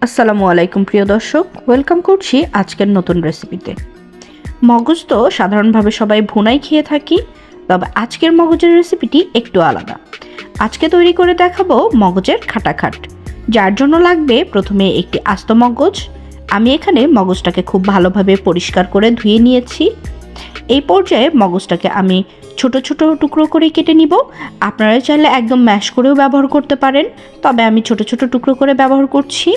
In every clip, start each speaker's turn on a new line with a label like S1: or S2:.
S1: আসসালামু আলাইকুম প্রিয় দর্শক, ওয়েলকাম করছি আজকের নতুন রেসিপিতে। মগজ তো সাধারণভাবে সবাই ভুনাই খেয়ে থাকি, তবে আজকের মগজের রেসিপিটি একটু আলাদা। আজকে তৈরি করে দেখাবো মগজের খাটাখাট, যার জন্য লাগবে প্রথমে একটি আস্ত মগজ। আমি এখানে মগজটাকে খুব ভালোভাবে পরিষ্কার করে ধুয়ে নিয়েছি। এই পর্যায়ে মগজটাকে আমি ছোট ছোট টুকরো করে কেটে নিব। আপনারা চাইলে একদম ম্যাশ করেও ব্যবহার করতে পারেন, তবে আমি ছোট ছোট টুকরো করে ব্যবহার করছি।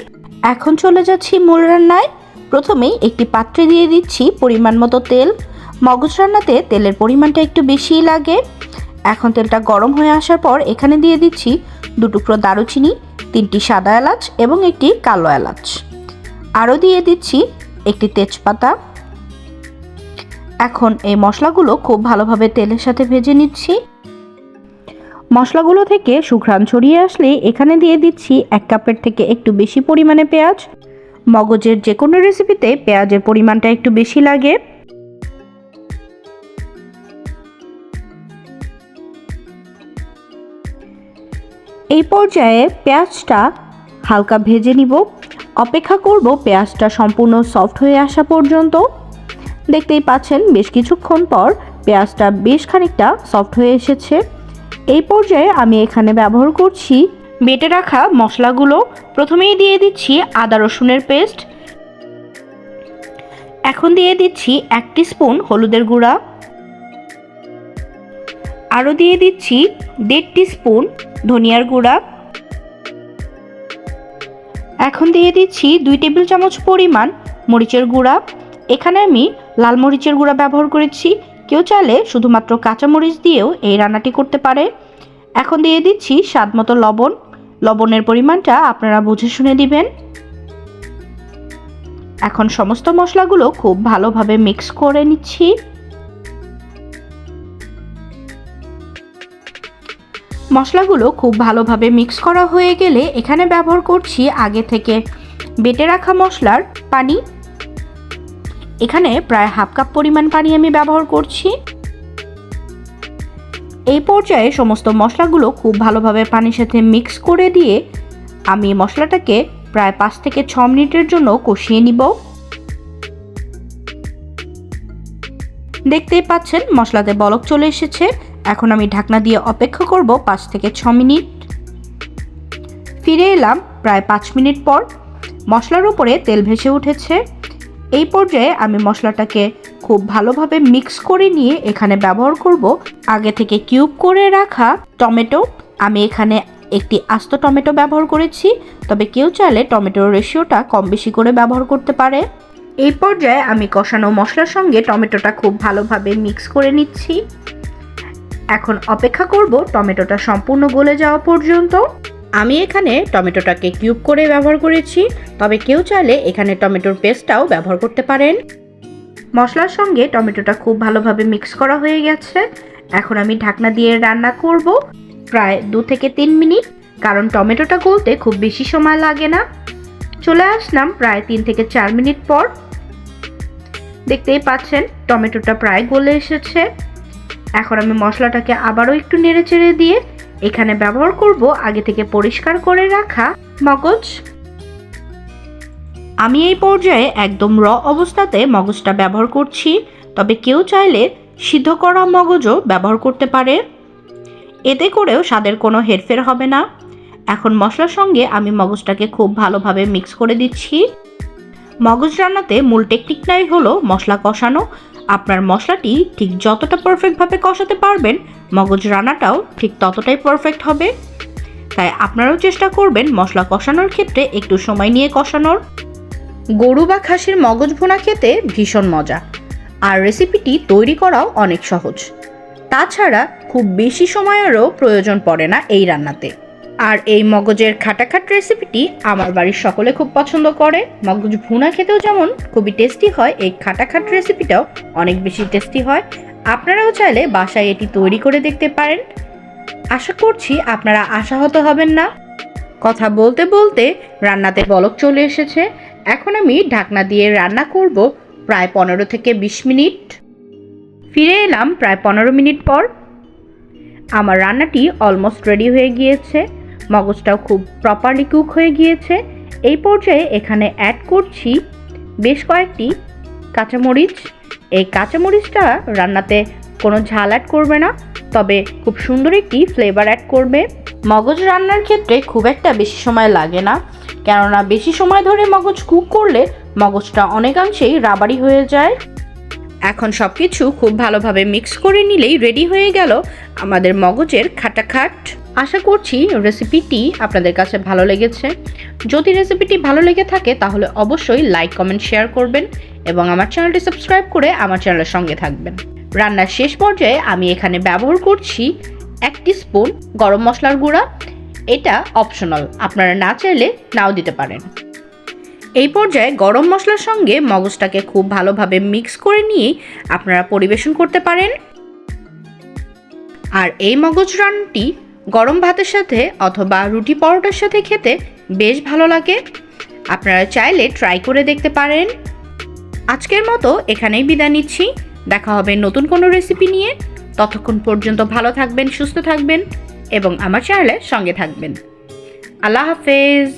S1: এখন চলে যাচ্ছি মূল রান্নায়। প্রথমেই একটি পাত্রে দিয়ে দিচ্ছি পরিমাণ মতো তেল। মগজ রান্নাতে তেলের পরিমাণটা একটু বেশিই লাগে। এখন তেলটা গরম হয়ে আসার পর এখানে দিয়ে দিচ্ছি 2 টুকরো দারুচিনি, 3টি সাদা এলাচ এবং একটি কালো এলাচ। আরও দিয়ে দিচ্ছি একটি তেজপাতা। এখন এই মশলাগুলো খুব ভালোভাবে তেলের সাথে ভেজে নিচ্ছি। মশলাগুলো থেকে সুঘ্রাণ ছড়িয়ে আসলে এখানে দিয়ে দিচ্ছি 1 কাপের থেকে একটু বেশি পরিমাণে পেঁয়াজ। মগজের যে কোনো রেসিপিতে পেঁয়াজের পরিমাণটা একটু বেশি লাগে। এই পর্যায়ে পেঁয়াজটা হালকা ভেজে নিব। অপেক্ষা করব পেঁয়াজটা সম্পূর্ণ সফট হয়ে আসা পর্যন্ত। দেখতেই পাচ্ছেন বেশ কিছুক্ষণ পর পেঁয়াজটা বেশ খানিকটা সফট হয়ে এসেছে। এই পর্যায়ে আমি এখানে ব্যবহার করছি বেটে রাখা মশলাগুলো। প্রথমেই দিয়ে দিচ্ছি আদা রসুনের পেস্ট। এখন দিয়ে দিচ্ছি 1 টিস্পুন হলুদের গুঁড়া। আরও দিয়ে দিচ্ছি 1.5 টিস্পুন ধনিয়ার গুঁড়া। এখন দিয়ে দিচ্ছি 2 টেবিল চামচ পরিমাণ মরিচের গুঁড়া। এখানে আমি লাল মরিচের গুঁড়া ব্যবহার করেছি, কেউ চাইলে শুধুমাত্র কাঁচা মরিচ দিয়েও এই রান্নাটি করতে পারে। এখন দিয়ে দিচ্ছি স্বাদ মতো লবণ। লবণের পরিমাণটা আপনারা বুঝে শুনে দিবেন। এখন সমস্ত মশলাগুলো খুব ভালোভাবে মিক্স করে নিচ্ছি। মশলাগুলো খুব ভালোভাবে মিক্স করা হয়ে গেলে এখানে ব্যবহার করছি আগে থেকে বেটে রাখা মশলার পানি। এখানে প্রায় 1/2 কাপ পরিমাণ পানি আমি ব্যবহার করছি। এই পর্যায়ে সমস্ত মশলাগুলো খুব ভালোভাবে পানির সাথে মিক্স করে দিয়ে আমি মশলাটাকে প্রায় 5 থেকে 6 মিনিটের জন্য কষিয়ে নিব। দেখতেই পাচ্ছেন মশলাতে বলক চলে এসেছে। এখন আমি ঢাকনা দিয়ে অপেক্ষা করব 5 থেকে 6 মিনিট। ফিরে এলাম প্রায় 5 মিনিট পর। মশলার উপরে তেল ভেসে উঠেছে। এই পর্যায়ে আমি মশলাটাকে খুব ভালোভাবে মিক্স করে নিয়ে এখানে ব্যবহার করব আগে থেকে কিউব করে রাখা টমেটো। আমি এখানে একটি আস্ত টমেটো ব্যবহার করেছি, তবে কেউ চাইলে টমেটোর রেশিওটা কম বেশি করে ব্যবহার করতে পারে। এই পর্যায়ে আমি কষানো মশলার সঙ্গে টমেটোটা খুব ভালোভাবে মিক্স করে নিচ্ছি। এখন অপেক্ষা করব টমেটোটা সম্পূর্ণ গলে যাওয়া পর্যন্ত। আমি এখানে টমেটোটাকে কিউব করে ব্যবহার করেছি, তবে কেউ চাইলে এখানে টমেটোর পেস্টটাও ব্যবহার করতে পারেন। মশলার সঙ্গে টমেটোটা খুব ভালোভাবে মিক্স করা হয়ে গেছে। এখন আমি ঢাকনা দিয়ে রান্না করব প্রায় 2 থেকে 3 মিনিট, কারণ টমেটোটা গলতে খুব বেশি সময় লাগে না। চলে আসলাম প্রায় 3 থেকে 4 মিনিট পর। দেখতেই পাচ্ছেন টমেটোটা প্রায় গলে এসেছে। এখন আমি মশলাটাকে আবারও একটু নেড়েচেড়ে দিয়ে এখানে ব্যবহার করব আগে থেকে পরিষ্কার করে রাখা মগজ। আমি এই পর্যায়ে একদম র অবস্থাতে মগজটা ব্যবহার করছি, তবে কেউ চাইলে সিদ্ধ করা মগজও ব্যবহার করতে পারে। এতে করেও স্বাদের কোনো হেরফের হবে না। এখন মশলার সঙ্গে আমি মগজটাকে খুব ভালোভাবে মিক্স করে দিচ্ছি। মগজ রান্নাতে মূল টেকনিকটাই হলো মশলা কষানো। আপনার মশলাটি ঠিক যতটা পারফেক্টভাবে কষাতে পারবেন, মগজ রান্নাটাও ঠিক ততটাই পারফেক্ট হবে। তাই আপনারাও চেষ্টা করবেন মশলা কষানোর ক্ষেত্রে একটু সময় নিয়ে কষানোর। গরু বা খাসির মগজ ভুনা খেতে ভীষণ মজা, আর রেসিপিটি তৈরি করাও অনেক সহজ। তাছাড়া খুব বেশি সময়েরও প্রয়োজন পড়ে না এই রান্নাতে। আর এই মগজের খাটাখাট রেসিপিটি আমার বাড়ির সকলে খুব পছন্দ করে। মগজ ভুনা খেতেও যেমন খুবই টেস্টি হয়, এই খাটাখাট রেসিপিটাও অনেক বেশি টেস্টি হয়। আপনারাও চাইলে বাসায় এটি তৈরি করে দেখতে পারেন। আশা করছি আপনারা আশাহত হবেন না। কথা বলতে বলতে রান্নাতে বলক চলে এসেছে। এখন আমি ঢাকনা দিয়ে রান্না করব প্রায় 15 থেকে 20 মিনিট। ফিরে এলাম প্রায় 15 মিনিট পর। আমার রান্নাটি অলমোস্ট রেডি হয়ে গিয়েছে। মগজটাও খুব প্রপারলি কুক হয়ে গিয়েছে। এই পর্যায়ে এখানে অ্যাড করছি বেশ কয়েকটি কাঁচামরিচ। এই কাঁচামরিচটা রান্নাতে কোনো ঝাল অ্যাড করবে না, তবে খুব সুন্দর একটি ফ্লেভার অ্যাড করবে। মগজ রান্নার ক্ষেত্রে খুব একটা বেশি সময় লাগে না, কেননা বেশি সময় ধরে মগজ কুক করলে মগজটা অনেকাংশেই রাবারি হয়ে যায়। এখন সব কিছু খুব ভালোভাবে মিক্স করে নিলেই রেডি হয়ে গেল আমাদের মগজের খাটাখাট। আশা করছি রেসিপিটি আপনাদের কাছে ভালো লেগেছে। যদি রেসিপিটি ভালো লেগে থাকে তাহলে অবশ্যই লাইক, কমেন্ট, শেয়ার করবেন এবং আমার চ্যানেলটি সাবস্ক্রাইব করে আমার চ্যানেলের সঙ্গে থাকবেন। রান্নার শেষ পর্যায়ে আমি এখানে ব্যবহার করছি 1 টিস্পুন গরম মশলার গুঁড়া। এটা অপশনাল, আপনারা না চাইলে নাও দিতে পারেন। এই পর্যায়ে গরম মশলার সঙ্গে মগজটাকে খুব ভালোভাবে মিক্স করে নিয়ে আপনারা পরিবেশন করতে পারেন। আর এই মগজ রান্নাটি গরম ভাতের সাথে অথবা রুটি পরোটার সাথে খেতে বেশ ভালো লাগে। আপনারা চাইলে ট্রাই করে দেখতে পারেন। আজকের মতো এখানেই বিদায় নিচ্ছি। দেখা হবে নতুন কোনো রেসিপি নিয়ে। ততক্ষণ পর্যন্ত ভালো থাকবেন, সুস্থ থাকবেন এবং আমার চ্যানেলের সঙ্গে থাকবেন। আল্লাহ হাফেজ।